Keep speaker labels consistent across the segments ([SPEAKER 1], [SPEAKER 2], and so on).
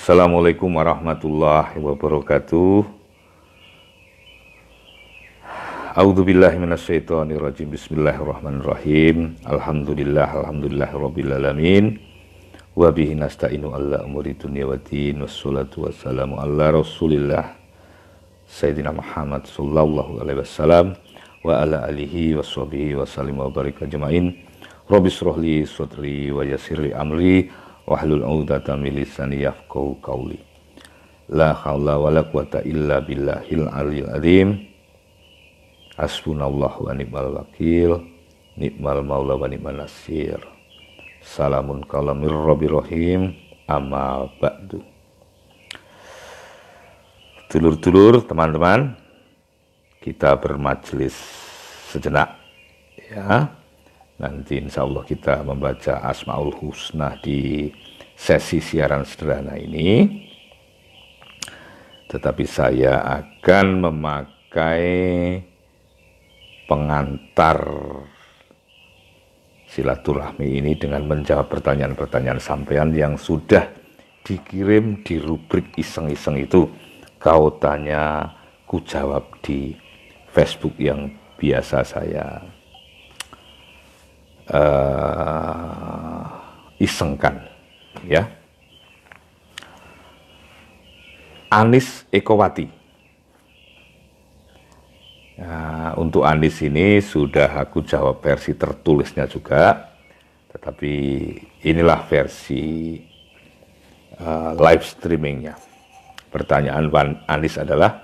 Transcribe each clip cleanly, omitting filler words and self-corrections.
[SPEAKER 1] Assalamualaikum warahmatullahi wabarakatuh. A'udzubillahi minasyaitonirrajim. Bismillahirrahmanirrahim. Alhamdulillahirabbil alamin. Wa bihi nasta'inu ala umuri dunya waddin. Wassalatu wassalamu ala Rasulillah Sayyidina Muhammad sallallahu alaihi wasallam wa ala alihi washabihi wasallim wa baraka ajmain. Rabbi shrah li sadri wa yassir li amri wahlul 'uqdatam min lisani yafqahu qawli. La haula wala quwata illa billahil aliyil azim. Hasbunallahu wa ni'mal wakil, ni'mal maula wa ni'man nasir. Salamun qalamir rabbir rahim, amma ba'du. Dulur-dulur, teman-teman, kita bermajelis sejenak ya. Nanti insya Allah kita membaca Asmaul Husna di sesi siaran sederhana ini. Tetapi saya akan memakai pengantar silaturahmi ini dengan menjawab pertanyaan-pertanyaan sampean yang sudah dikirim di rubrik iseng-iseng itu. Kau tanya, ku jawab di Facebook yang biasa saya isengkan ya. Anis Ekowati. Nah, untuk Anis ini sudah aku jawab versi tertulisnya juga, tetapi inilah versi live streamingnya. Pertanyaan Anis adalah,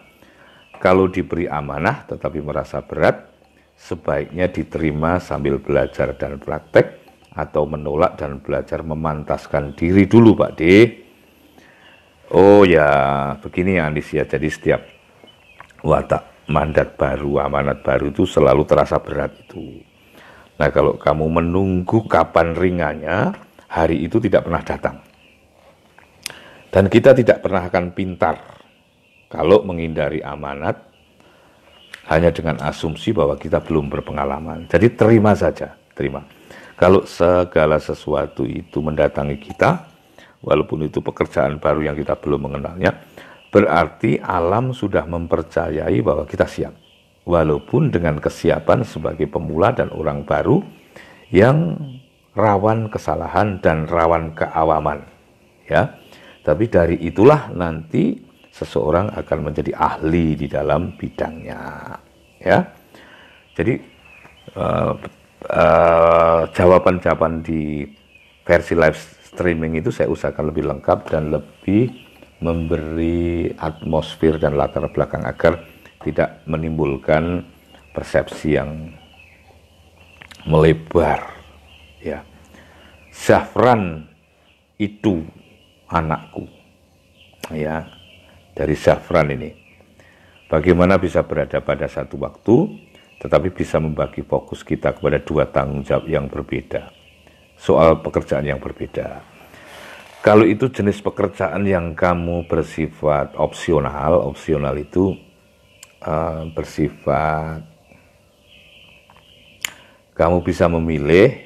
[SPEAKER 1] kalau diberi amanah tetapi merasa berat, sebaiknya diterima sambil belajar dan praktek, atau menolak dan belajar memantaskan diri dulu, Pak D. Oh ya, begini ya Anis ya, jadi setiap watak mandat baru, amanat baru itu selalu terasa berat itu. Nah, kalau kamu menunggu kapan ringannya, hari itu tidak pernah datang. Dan kita tidak pernah akan pintar kalau menghindari amanat hanya dengan asumsi bahwa kita belum berpengalaman. Jadi terima saja, terima. Kalau segala sesuatu itu mendatangi kita, walaupun itu pekerjaan baru yang kita belum mengenalnya, berarti alam sudah mempercayai bahwa kita siap. Walaupun dengan kesiapan sebagai pemula dan orang baru yang rawan kesalahan dan rawan keawaman. Ya. Tapi dari itulah nanti seseorang akan menjadi ahli di dalam bidangnya. Ya. Jadi jawaban-jawaban di versi live streaming itu saya usahakan lebih lengkap dan lebih memberi atmosfer dan latar belakang agar tidak menimbulkan persepsi yang melebar ya. Zafran itu anakku ya, dari Zafran ini, bagaimana bisa berada pada satu waktu tetapi bisa membagi fokus kita kepada dua tanggung jawab yang berbeda, soal pekerjaan yang berbeda. Kalau itu jenis pekerjaan yang kamu bersifat opsional itu bersifat kamu bisa memilih,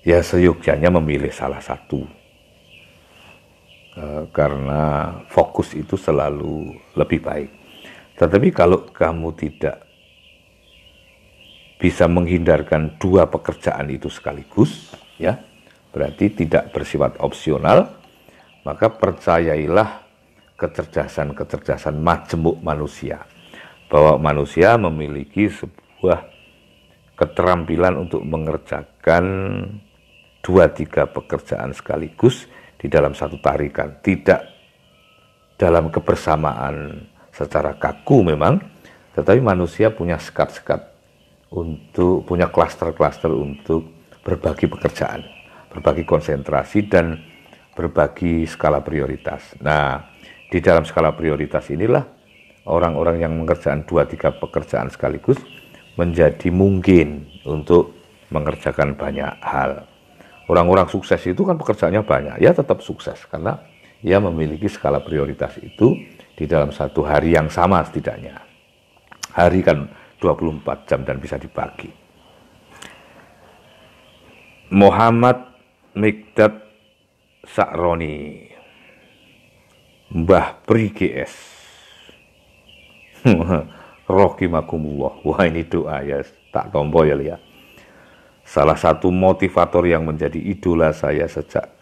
[SPEAKER 1] ya seyogyanya memilih salah satu. Karena fokus itu selalu lebih baik. Tetapi kalau kamu tidak bisa menghindarkan dua pekerjaan itu sekaligus, ya, berarti tidak bersifat opsional, maka percayailah kecerdasan-kecerdasan majemuk manusia, bahwa manusia memiliki sebuah keterampilan untuk mengerjakan 2-3 pekerjaan sekaligus di dalam satu tarikan, tidak dalam kebersamaan secara kaku memang, tetapi manusia punya sekat-sekat untuk, punya klaster-klaster untuk berbagi pekerjaan, berbagi konsentrasi, dan berbagi skala prioritas. Nah, di dalam skala prioritas inilah orang-orang yang mengerjakan 2-3 pekerjaan sekaligus menjadi mungkin untuk mengerjakan banyak hal. Orang-orang sukses itu kan pekerjaannya banyak, ya tetap sukses karena ia memiliki skala prioritas itu di dalam satu hari yang sama setidaknya. Hari kan 24 jam dan bisa dibagi. Muhammad Mikdad Sa'roni. Mbah Pri GS. Rohimakumullah. Wah, ini doa ya, tak tompo ya lihat. Salah satu motivator yang menjadi idola saya sejak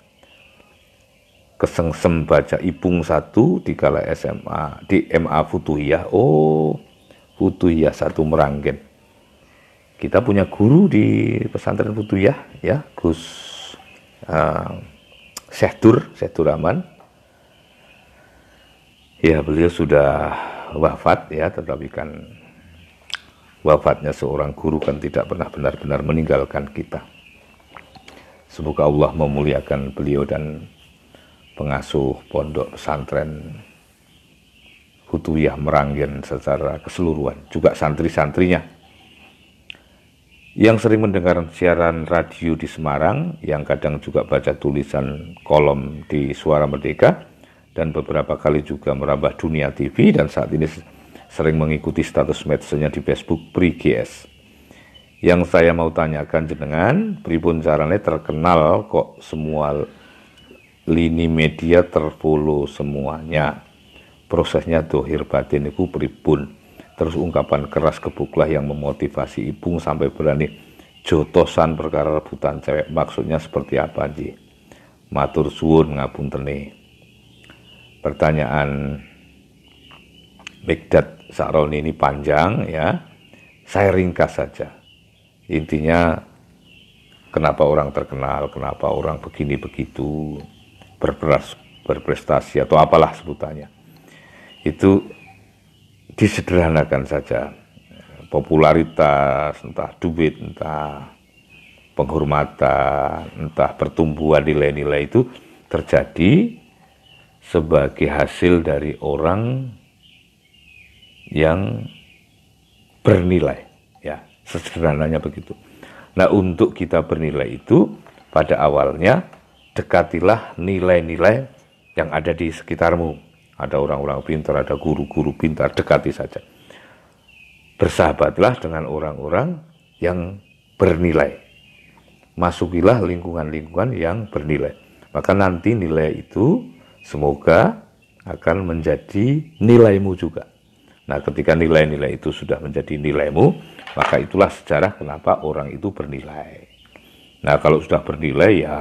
[SPEAKER 1] kesengsem baca Ipung 1 di kala SMA di MA Futuhiyah. Oh, Futuhiyah 1 Meranggen. Kita punya guru di pesantren Futuhiyah ya, Gus Syekh Dur Rahman. Ya, beliau sudah wafat ya, tetapi kan wafatnya seorang guru kan tidak pernah benar-benar meninggalkan kita. Semoga Allah memuliakan beliau dan pengasuh pondok pesantren Futuhiyah Meranggen secara keseluruhan, juga santri-santrinya yang sering mendengar siaran radio di Semarang, yang kadang juga baca tulisan kolom di Suara Merdeka, dan beberapa kali juga merambah dunia TV, dan saat ini sering mengikuti status medsanya di Facebook Pri GS. Yang saya mau tanyakan jenengan, pripun carane terkenal kok semua lini media terfollow semuanya? Prosesnya dohir batin itu pripun? Terus ungkapan keras gebuklah yang memotivasi Ipung sampai berani jotosan perkara rebutan cewek, maksudnya seperti apa Ji? Matur suwun ngapuntene. Pertanyaan Mikdad Sakroni ini panjang ya, saya ringkas saja. Intinya, kenapa orang terkenal, kenapa orang begini begitu, berprestasi atau apalah sebutannya, itu disederhanakan saja. Popularitas, entah duit, entah penghormatan, entah pertumbuhan nilai-nilai itu terjadi sebagai hasil dari orang yang bernilai, ya, sederhananya begitu. Nah, untuk kita bernilai itu, pada awalnya dekatilah nilai-nilai yang ada di sekitarmu. Ada orang-orang pintar, ada guru-guru pintar, dekati saja. Bersahabatlah dengan orang-orang yang bernilai. Masukilah lingkungan-lingkungan yang bernilai. Maka nanti nilai itu semoga akan menjadi nilaimu juga. Nah, ketika nilai-nilai itu sudah menjadi nilaimu, maka itulah sejarah kenapa orang itu bernilai. Nah, kalau sudah bernilai ya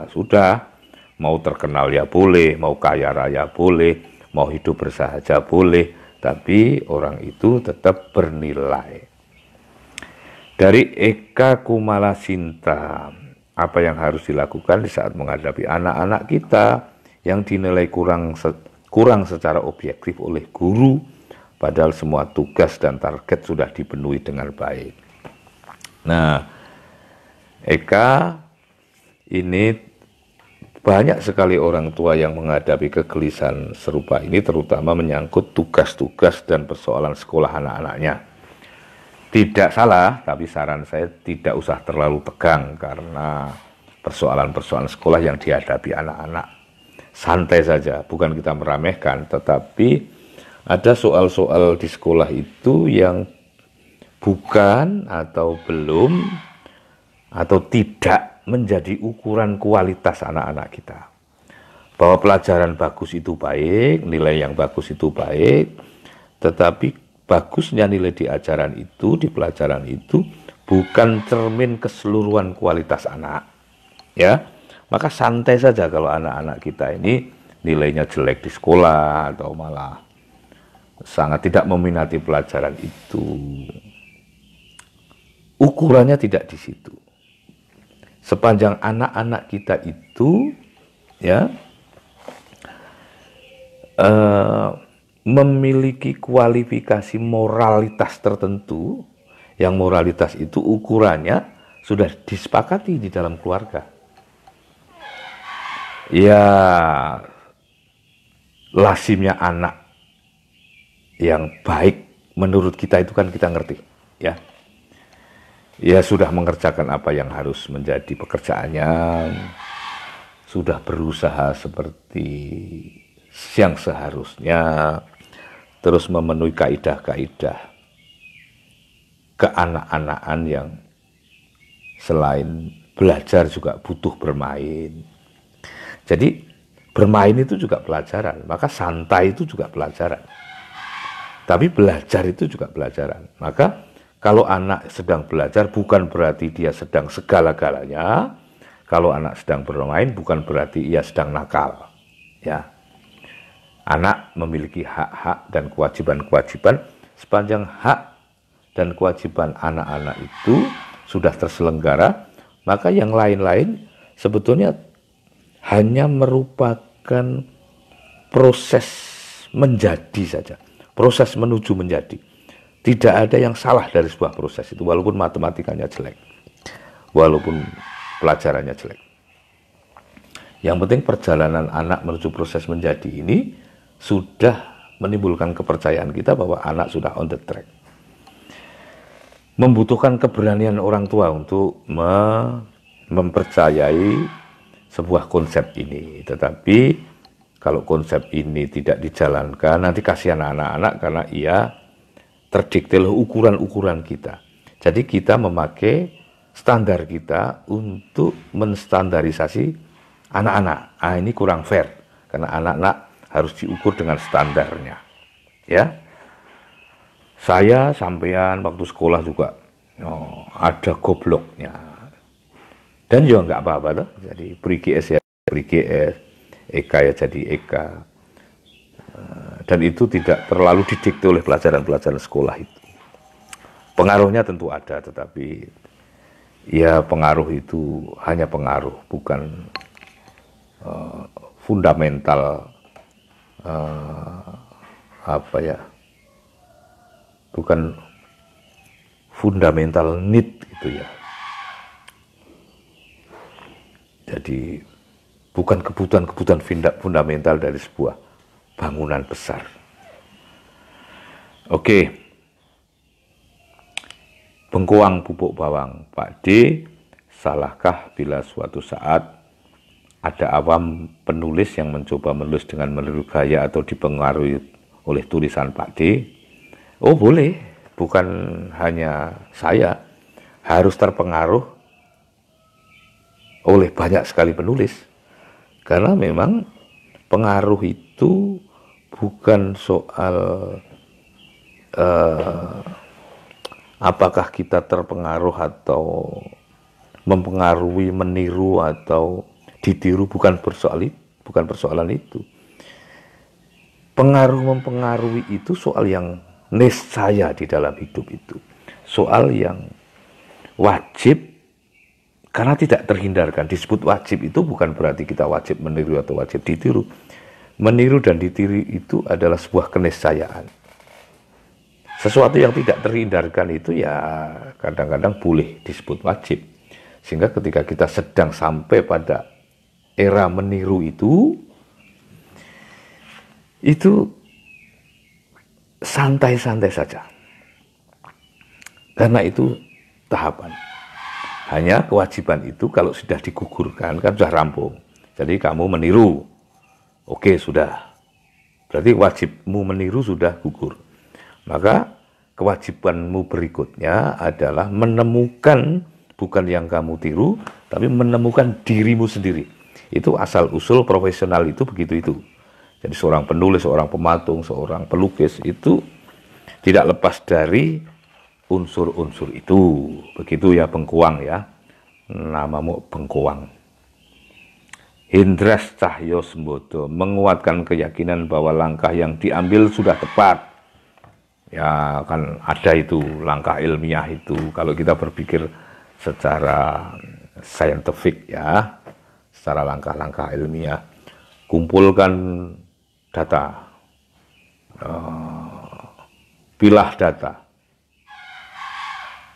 [SPEAKER 1] sudah, mau terkenal ya boleh, mau kaya raya boleh, mau hidup bersahaja boleh, tapi orang itu tetap bernilai. Dari Eka Kumala Sinta, apa yang harus dilakukan di saat menghadapi anak-anak kita yang dinilai kurang secara objektif oleh guru, padahal semua tugas dan target sudah dipenuhi dengan baik. Nah, Eka, ini banyak sekali orang tua yang menghadapi kegelisahan serupa ini, terutama menyangkut tugas-tugas dan persoalan sekolah anak-anaknya. Tidak salah, tapi saran saya tidak usah terlalu tegang karena persoalan-persoalan sekolah yang dihadapi anak-anak. Santai saja, bukan kita meremehkan, tetapi ada soal-soal di sekolah itu yang bukan atau belum atau tidak menjadi ukuran kualitas anak-anak kita. Bahwa pelajaran bagus itu baik, nilai yang bagus itu baik, tetapi bagusnya nilai di ajaran itu, di pelajaran itu bukan cermin keseluruhan kualitas anak. Ya, maka santai saja kalau anak-anak kita ini nilainya jelek di sekolah atau malah sangat tidak meminati pelajaran itu. Ukurannya tidak di situ. Sepanjang anak-anak kita itu ya memiliki kualifikasi moralitas tertentu, yang moralitas itu ukurannya sudah disepakati di dalam keluarga. Ya, lazimnya anak yang baik menurut kita itu kan kita ngerti, ya. Ya sudah mengerjakan apa yang harus menjadi pekerjaannya, sudah berusaha seperti yang seharusnya, terus memenuhi kaidah-kaidah keanak-anakan yang selain belajar juga butuh bermain. Jadi Bermain itu juga pelajaran, maka santai itu juga pelajaran. Tapi belajar itu juga pelajaran. Maka kalau anak sedang belajar bukan berarti dia sedang segala-galanya. Kalau anak sedang bermain bukan berarti ia sedang nakal. Ya. Anak memiliki hak-hak dan kewajiban-kewajiban. Sepanjang hak dan kewajiban anak-anak itu sudah terselenggara, maka yang lain-lain sebetulnya hanya merupakan proses menjadi saja, proses menuju menjadi. Tidak ada yang salah dari sebuah proses itu, walaupun matematikanya jelek, walaupun pelajarannya jelek. Yang penting perjalanan anak menuju proses menjadi ini sudah menimbulkan kepercayaan kita bahwa anak sudah on the track. Membutuhkan keberanian orang tua untuk mempercayai sebuah konsep ini, tetapi kalau konsep ini tidak dijalankan, nanti kasihan anak-anak karena ia terdikte oleh ukuran-ukuran kita. Jadi kita memakai standar kita untuk menstandarisasi anak-anak. Ini kurang fair, karena anak-anak harus diukur dengan standarnya. Ya, saya sampean waktu sekolah juga ada gobloknya. Dan juga nggak apa-apa tuh, jadi pre-GS ya pre-GS, EK ya jadi EK. Dan itu tidak terlalu didikte oleh pelajaran-pelajaran sekolah itu. Pengaruhnya tentu ada, tetapi ya pengaruh itu hanya pengaruh, bukan fundamental bukan fundamental need gitu ya. Jadi bukan kebutuhan-kebutuhan fundamental dari sebuah bangunan besar. Oke. Bengkoang pupuk bawang. Pak D, salahkah bila suatu saat ada awam penulis yang mencoba menulis dengan meniru gaya atau dipengaruhi oleh tulisan Pak D? Oh boleh, bukan hanya saya, harus terpengaruh oleh banyak sekali penulis, karena memang pengaruh itu bukan soal apakah kita terpengaruh atau mempengaruhi, meniru atau ditiru, bukan persoalan itu. Pengaruh mempengaruhi itu soal yang niscaya di dalam hidup itu, soal yang wajib. Karena tidak terhindarkan, disebut wajib itu bukan berarti kita wajib meniru atau wajib ditiru. Meniru dan ditiru itu adalah sebuah keniscayaan. Sesuatu yang tidak terhindarkan itu ya kadang-kadang boleh disebut wajib. Sehingga ketika kita sedang sampai pada era meniru itu santai-santai saja. Karena itu tahapan. Hanya kewajiban itu kalau sudah digugurkan, kan sudah rampung. Jadi kamu meniru, oke sudah. Berarti wajibmu meniru sudah gugur. Maka kewajibanmu berikutnya adalah menemukan, bukan yang kamu tiru, tapi menemukan dirimu sendiri. Itu asal-usul profesional itu begitu itu. Jadi seorang penulis, seorang pematung, seorang pelukis itu tidak lepas dari unsur-unsur itu. Begitu ya Bengkoang ya, namamu Bengkoang. Hindras Cahyo Sembodo menguatkan keyakinan bahwa langkah yang diambil sudah tepat. Ya kan ada itu langkah ilmiah itu, kalau kita berpikir secara saintifik ya, secara langkah-langkah ilmiah, kumpulkan data, pilah data,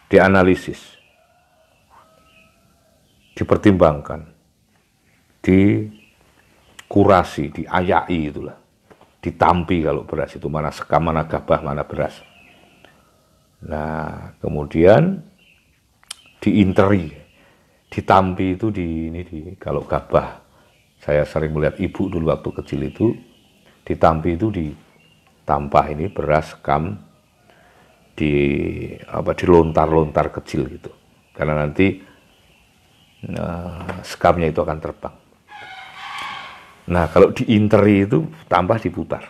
[SPEAKER 1] dianalisis, dipertimbangkan, dikurasi, diayai itulah, ditampi kalau beras itu, mana sekam, mana gabah, mana beras. Nah, kemudian diinteri, ditampi itu kalau gabah, saya sering melihat ibu dulu waktu kecil itu, ditampi itu ditampah ini beras, sekam, dilontar-lontar kecil gitu, karena nanti skamnya itu akan terbang. Nah, kalau diinteri itu tambah diputar.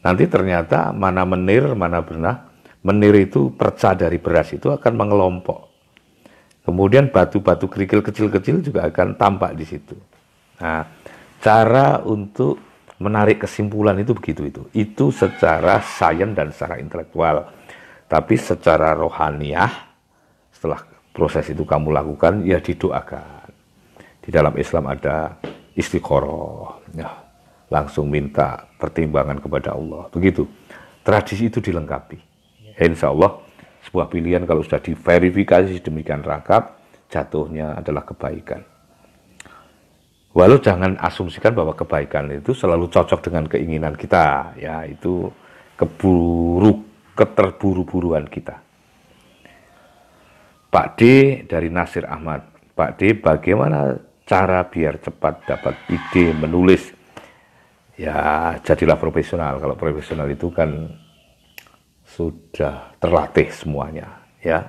[SPEAKER 1] Nanti ternyata mana menir, mana benah. Menir itu perca dari beras itu akan mengelompok. Kemudian batu-batu kerikil kecil-kecil juga akan tampak di situ. Nah, cara untuk menarik kesimpulan itu begitu itu. Itu secara sains dan secara intelektual. Tapi secara rohaniah, setelah proses itu kamu lakukan, ya didoakan. Di dalam Islam ada istikharah, ya, langsung minta pertimbangan kepada Allah. Begitu. Tradisi itu dilengkapi. Insya Allah sebuah pilihan kalau sudah diverifikasi demikian lengkap, jatuhnya adalah kebaikan. Walau jangan asumsikan bahwa kebaikan itu selalu cocok dengan keinginan kita, ya itu keterburu-buruan kita. Pak D dari Nasir Ahmad. Pak D, bagaimana cara biar cepat dapat ide menulis? Ya jadilah profesional. Kalau profesional itu kan sudah terlatih semuanya, ya.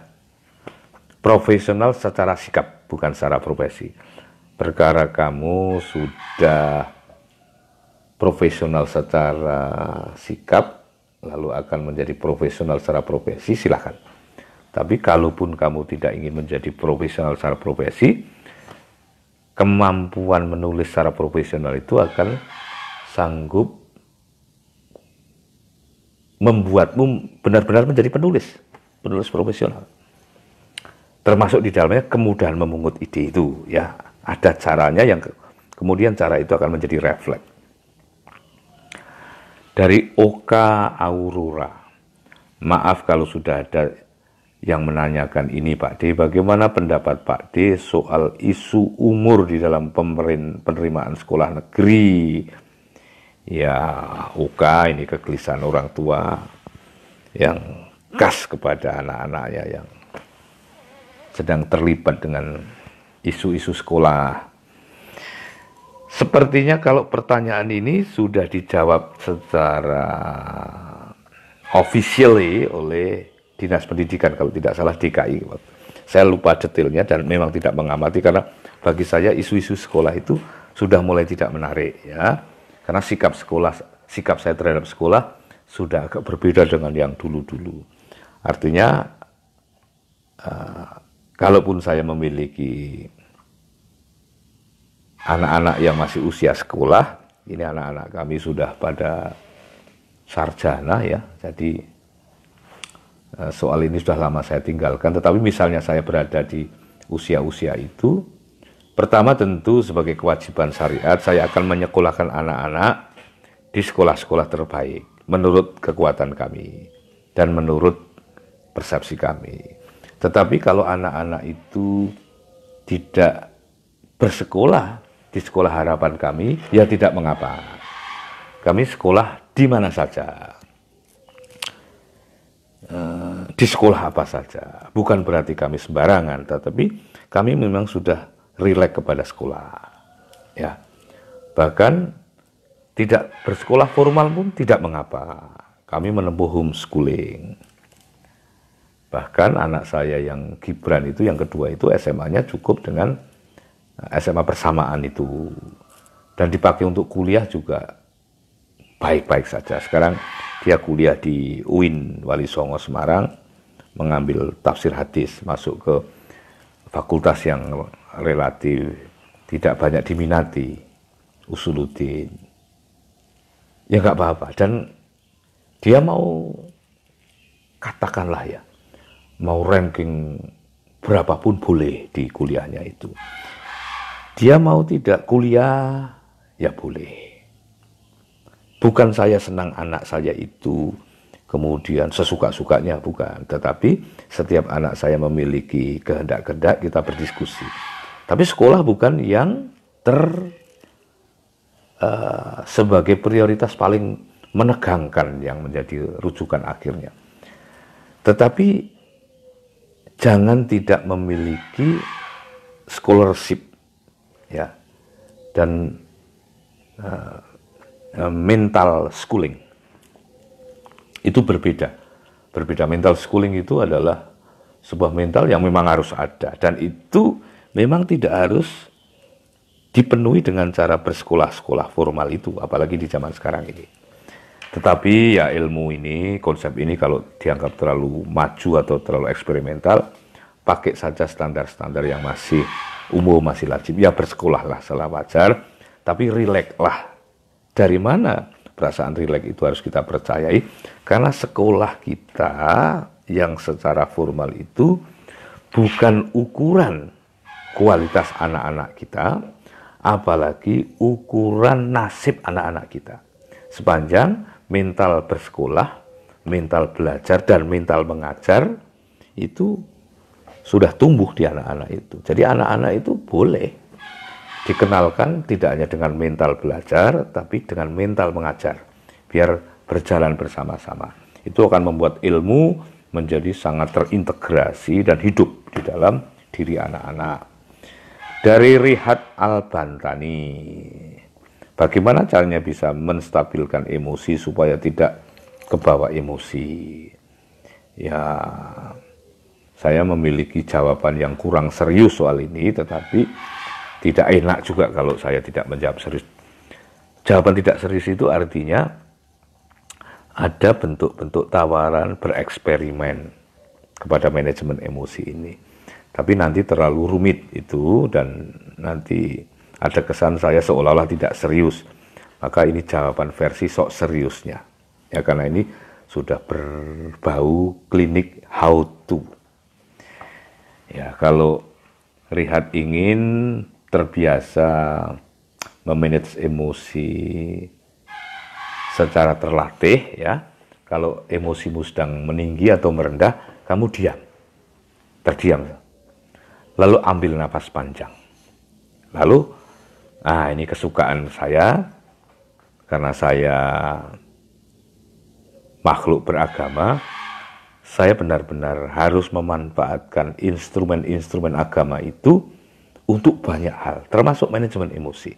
[SPEAKER 1] Profesional secara sikap, bukan secara profesi. Perkara kamu sudah profesional secara sikap, lalu akan menjadi profesional secara profesi, silahkan. Tapi kalaupun kamu tidak ingin menjadi profesional secara profesi, kemampuan menulis secara profesional itu akan sanggup membuatmu benar-benar menjadi penulis profesional. Termasuk di dalamnya kemudahan memungut ide itu, ya. Ada caranya yang kemudian cara itu akan menjadi refleks. Dari Oka Aurora. Maaf kalau sudah ada yang menanyakan ini Pak D, bagaimana pendapat Pak D soal isu umur di dalam penerimaan sekolah negeri? Ya, Oka ini kegelisahan orang tua yang khas kepada anak-anaknya yang sedang terlibat dengan isu-isu sekolah. Sepertinya kalau pertanyaan ini sudah dijawab secara officially oleh Dinas Pendidikan, kalau tidak salah DKI. Saya lupa detailnya dan memang tidak mengamati karena bagi saya isu-isu sekolah itu sudah mulai tidak menarik, ya. Karena sikap saya terhadap sekolah sudah agak berbeda dengan yang dulu-dulu. Artinya, kalaupun saya memiliki anak-anak yang masih usia sekolah, ini anak-anak kami sudah pada sarjana, ya. Jadi soal ini sudah lama saya tinggalkan. Tetapi misalnya saya berada di usia-usia itu, pertama tentu sebagai kewajiban syariat saya akan menyekolahkan anak-anak di sekolah-sekolah terbaik menurut kekuatan kami dan menurut persepsi kami. Tetapi kalau anak-anak itu tidak bersekolah di sekolah harapan kami, ya tidak mengapa. Kami sekolah di mana saja. Di sekolah apa saja. Bukan berarti kami sembarangan, tetapi kami memang sudah rileks kepada sekolah, ya. Bahkan tidak bersekolah formal pun tidak mengapa. Kami menempuh homeschooling. Bahkan anak saya yang Gibran itu yang kedua itu SMA-nya cukup dengan SMA bersamaan itu, dan dipakai untuk kuliah juga baik-baik saja. Sekarang dia kuliah di UIN Wali Songo Semarang, mengambil tafsir hadis, masuk ke fakultas yang relatif tidak banyak diminati, Usuluddin. Ya nggak apa-apa. Dan dia mau, katakanlah ya, mau ranking berapapun boleh di kuliahnya itu. Dia mau tidak kuliah, ya boleh. Bukan saya senang anak saya itu kemudian sesuka-sukanya, bukan. Tetapi setiap anak saya memiliki kehendak-kehendak, kita berdiskusi. Tapi sekolah bukan yang sebagai prioritas paling menegangkan yang menjadi rujukan akhirnya. Tetapi jangan tidak memiliki scholarship, ya, dan mental schooling. Itu berbeda. Mental schooling itu adalah sebuah mental yang memang harus ada, dan itu memang tidak harus dipenuhi dengan cara bersekolah-sekolah formal itu, apalagi di zaman sekarang ini. Tetapi ya ilmu ini, konsep ini kalau dianggap terlalu maju atau terlalu eksperimental, pakai saja standar-standar yang masih umum, masih lazim. Ya bersekolahlah setelah wajar, tapi rileks lah. Dari mana perasaan rileks itu harus kita percayai? Karena sekolah kita yang secara formal itu bukan ukuran kualitas anak-anak kita, apalagi ukuran nasib anak-anak kita. Sepanjang mental bersekolah, mental belajar, dan mental mengajar itu sudah tumbuh di anak-anak itu. Jadi anak-anak itu boleh dikenalkan tidak hanya dengan mental belajar, tapi dengan mental mengajar, biar berjalan bersama-sama. Itu akan membuat ilmu menjadi sangat terintegrasi dan hidup di dalam diri anak-anak. Dari Rihat Al-Bantani, bagaimana caranya bisa menstabilkan emosi supaya tidak kebawa emosi? Ya, saya memiliki jawaban yang kurang serius soal ini, tetapi tidak enak juga kalau saya tidak menjawab serius. Jawaban tidak serius itu artinya ada bentuk-bentuk tawaran bereksperimen kepada manajemen emosi ini. Tapi nanti terlalu rumit itu dan nanti ada kesan saya seolah-olah tidak serius. Maka ini jawaban versi sok seriusnya. Ya karena ini sudah berbau klinik how to. Ya kalau Rihat ingin terbiasa memanage emosi secara terlatih ya. Kalau emosimu sedang meninggi atau merendah, kamu diam. Terdiam. Lalu ambil napas panjang. Lalu, ini kesukaan saya, karena saya makhluk beragama, saya benar-benar harus memanfaatkan instrumen-instrumen agama itu untuk banyak hal, termasuk manajemen emosi.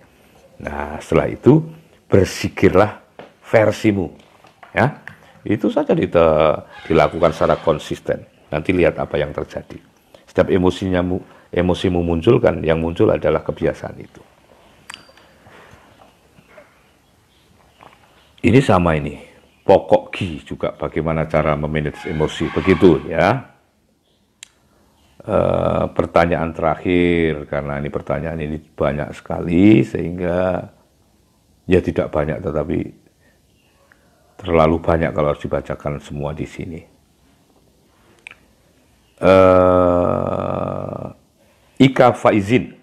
[SPEAKER 1] Nah, setelah itu, bersikirlah versimu. Ya, itu saja dilakukan secara konsisten. Nanti lihat apa yang terjadi. Setiap emosimu muncul kan, yang muncul adalah kebiasaan itu. Ini sama ini, pokok Gi juga bagaimana cara memanage emosi, begitu ya. Pertanyaan terakhir, karena ini pertanyaan ini banyak sekali, sehingga ya tidak banyak, tetapi terlalu banyak kalau harus dibacakan semua di sini. Ika Faizin,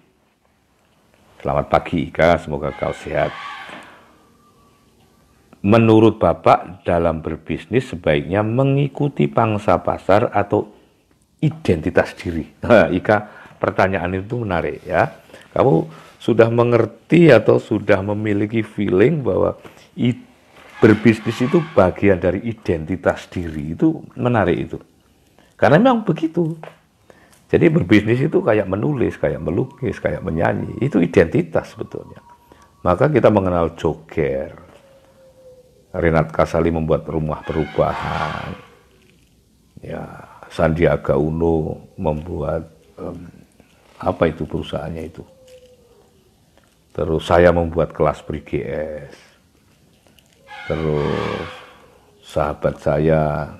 [SPEAKER 1] selamat pagi Ika, semoga kau sehat. Menurut Bapak dalam berbisnis sebaiknya mengikuti pangsa pasar atau identitas diri? Ika, pertanyaan itu menarik ya. Kamu sudah mengerti atau sudah memiliki feeling bahwa berbisnis itu bagian dari identitas diri, itu menarik itu. Karena memang begitu. Jadi berbisnis itu kayak menulis, kayak melukis, kayak menyanyi. Itu identitas sebetulnya. Maka kita mengenal Joker. Renat Kasali membuat rumah perubahan. Ya, Sandiaga Uno membuat apa itu perusahaannya itu. Terus saya membuat kelas BGS. Terus sahabat saya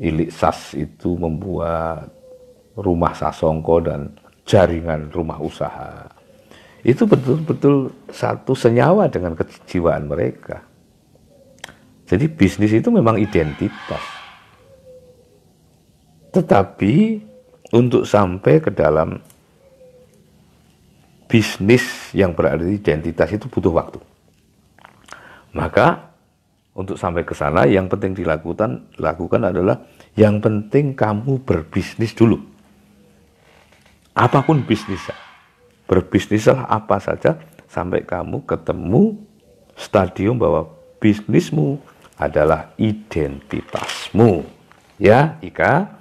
[SPEAKER 1] Ilik Sas itu membuat rumah Sasongko dan jaringan rumah usaha. Itu betul-betul satu senyawa dengan kejiwaan mereka. Jadi bisnis itu memang identitas. Tetapi untuk sampai ke dalam bisnis yang berada di identitas itu butuh waktu. Maka untuk sampai ke sana yang penting dilakukan adalah yang penting kamu berbisnis dulu. Apapun bisnisnya. Berbisnislah apa saja sampai kamu ketemu stadium bahwa bisnismu adalah identitasmu. Ya, Ika.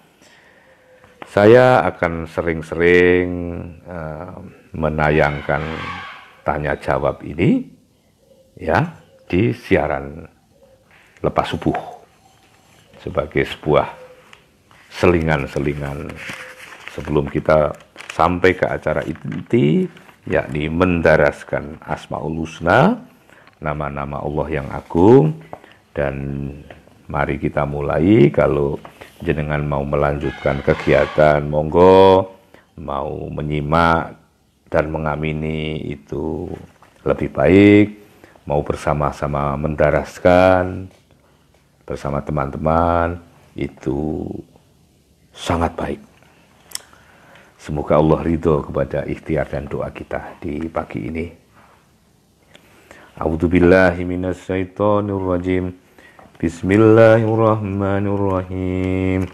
[SPEAKER 1] Saya akan sering-sering menayangkan tanya jawab ini ya di siaran lepas subuh sebagai sebuah selingan-selingan sebelum kita sampai ke acara inti yakni mendaraskan Asmaul Husna, nama-nama Allah yang agung. Dan mari kita mulai. Kalau jenengan mau melanjutkan kegiatan, monggo. Mau menyimak dan mengamini itu lebih baik. Mau bersama-sama mendaraskan bersama teman-teman itu sangat baik. Semoga Allah ridho kepada ikhtiar dan doa kita di pagi ini. A'udzubillahi minasyaitonirrajim. Bismillahirrahmanirrahim.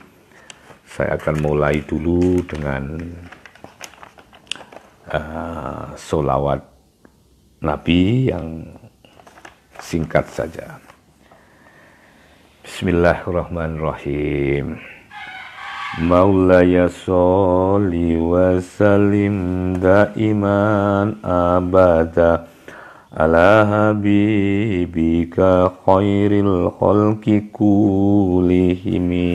[SPEAKER 1] Saya akan mulai dulu dengan sholawat Nabi yang singkat saja. Bismillahirrahmanirrahim. Maulaya sholli wa sallim daiman abada ala habibika khairil khalqi kullihimi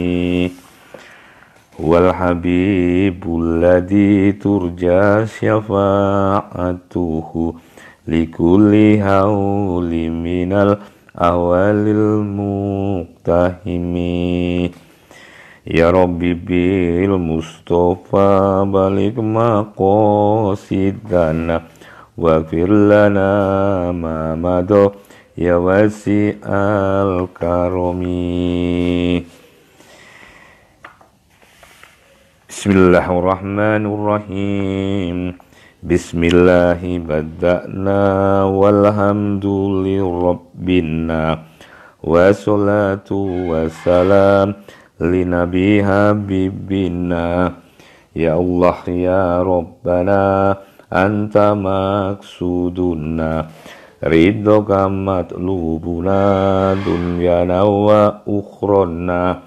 [SPEAKER 1] wal habibul ladzi turja syafa'atuhu likulli hauli minal awalil muqtahimi. Ya Rabbi bil Mustafa balik maqasidana waghfir lana ma mado ya wasi'al karami. Bismillahirrahmanirrahim. Bismillahi bada'na walhamdulillirabbina wassalatu wassalam li nabi habibina. Ya Allah ya Rabbana anta maksuduna ridhoka matlubuna dunyana wa ukhrana.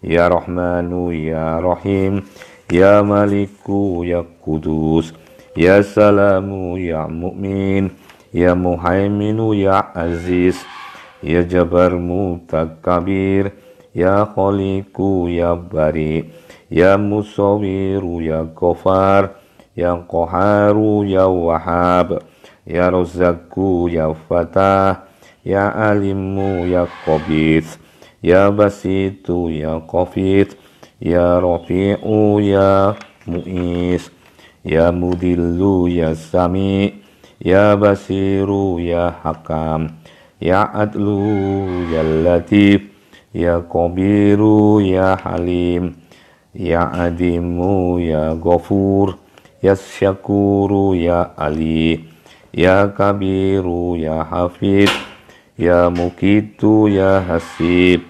[SPEAKER 1] Ya Rahmanu ya Rahim ya Maliku ya Kudus ya Salamu ya Mu'min ya Muhaiminu ya Aziz ya Jabar Mutakabir ya Khaliku ya Bari ya Musawiru ya Ghafar ya Qaharu ya Wahhab ya Razzaku ya Fatah ya Alimu ya Qabith ya Basitu ya Qafid ya Rafi'u ya Mu'is ya Mudillu ya Sami ya Basiru ya Hakam ya Adlu ya Latif ya Qabiru ya Halim ya Adimu ya Ghafur ya Syakuru ya Ali ya Kabiru ya Hafid ya Mukitu ya Hasib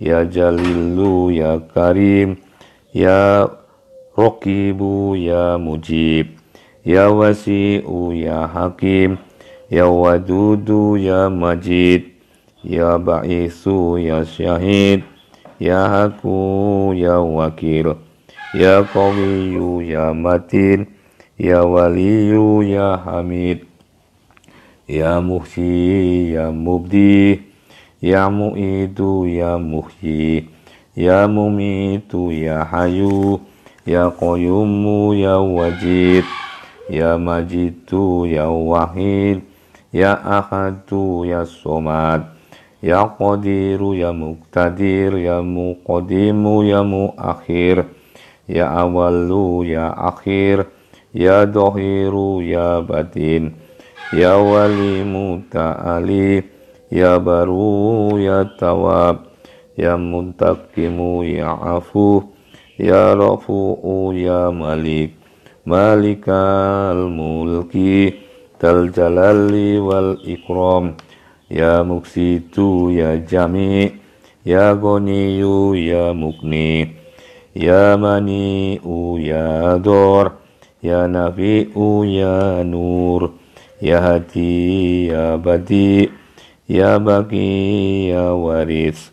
[SPEAKER 1] ya Jalilu ya Karim ya Rokibu ya Mujib ya Wasi'u ya Hakim ya Wadudu ya Majid ya Ba'isu ya Syahid ya Haku ya Wakil ya Qawiyu ya Matin ya Waliyu ya Hamid ya Muhyi ya Mubdi ya Mu'idu ya Muhyi ya Mumitu ya Hayu ya Qayyumu ya Wajid ya Majidu ya Wahid ya Ahadu ya Somad ya Qadiru ya Muqtadir ya Muqaddimu ya Muakhir ya Awalu ya Akhir ya Dhahiru ya Batin ya Wali Muta'ali ya Baru ya Tawab ya Muntakimu ya Afu ya Rafu'u ya Malik Malikal Mulki Tal Jalali wal Ikram ya Muksitu ya Jami ya Goniyu ya Mukni ya Mani'u ya Dor ya Nafi'u ya Nur ya Hadi ya Badi ya Baqi ya Waris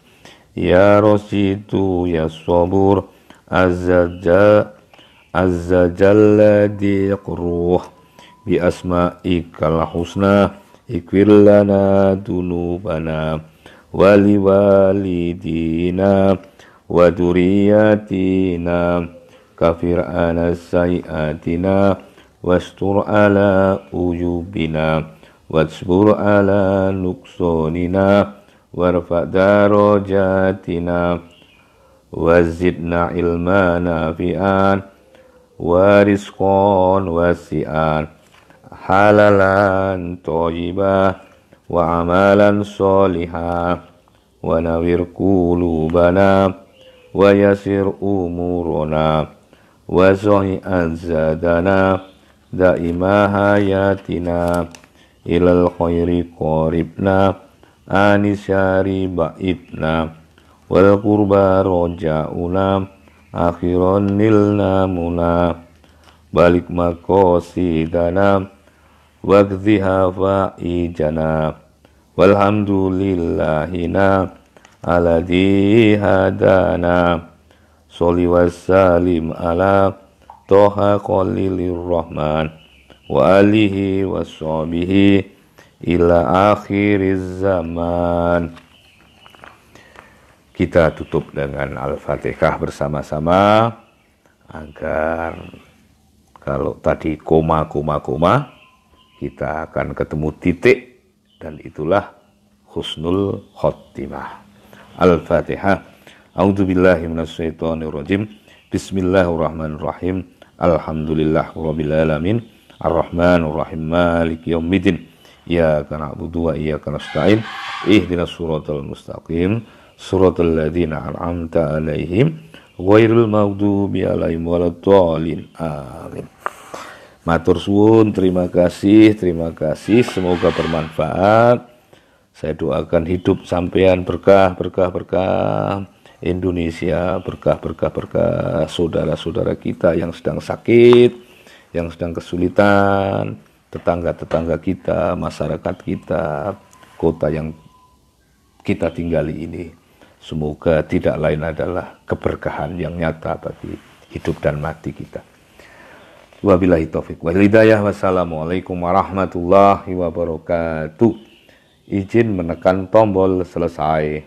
[SPEAKER 1] ya Rasidu ya Sabur Azza Jalla diqruh bi asma'ikal husna ikfir lana dunubana wali walidina wa duriyatina kafir ana sayiatina wastur ala uyubina wasbur ala nuksonina warfa darajatina wazidna ilma nafi'an warizqan wasi'an halalan thayyibah wa amalan sholihah wa nawir qulubana wa yasir umurana wa sahih azadana daima hayatina ilal khairi qaribna anisyari ba'idna wal qurba rojauna akhiran nilna muna balik makosidana waqdhiha fa'ijana walhamdulillahina aladhi hadana sholli wassalim ala toha qalilir rahman wa alihi washabihi ila akhiriz zaman. Kita tutup dengan Al-Fatihah bersama-sama agar kalau tadi koma, kita akan ketemu titik dan itulah husnul khotimah. Al-Fatihah. A'udzubillahi minasyaitonirrajim. Bismillahirrahmanirrahim. Alhamdulillahirabbil alamin. Arrahmanirrahim. Maliki yaumiddin. Iyyaka na'budu wa iyyaka nasta'in. Ihdinas siratal mustaqim. Suratul ladzina an'amta 'alaihim ghairil maghdubi 'alaihim waladdallin. Amin. Matur suwun, terima kasih, semoga bermanfaat. Saya doakan hidup sampean berkah Indonesia, berkah saudara-saudara kita yang sedang sakit, yang sedang kesulitan, tetangga-tetangga kita, masyarakat kita, kota yang kita tinggali ini. Semoga tidak lain adalah keberkahan yang nyata bagi hidup dan mati kita. Wabillahi taufik wal hidayah. Wassalamualaikum warahmatullahi wabarakatuh. Izin menekan tombol selesai.